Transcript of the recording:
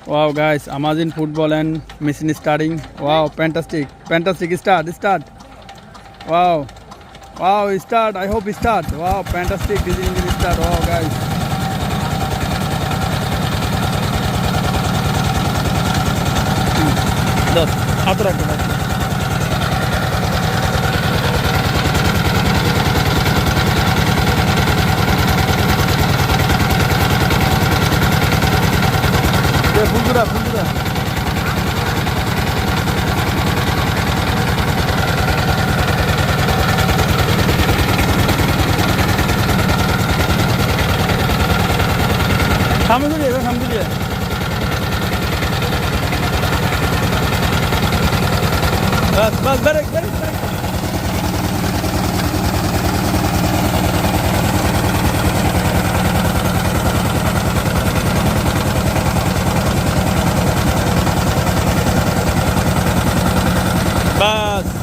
Wow, guys, Amazon football and machine starting. Wow, fantastic, fantastic. Start. Wow, wow, start. I hope start. Wow, fantastic. This engine start. Wow, guys. Look, after. Bulgura. সামনে দিয়ে বাস break বাস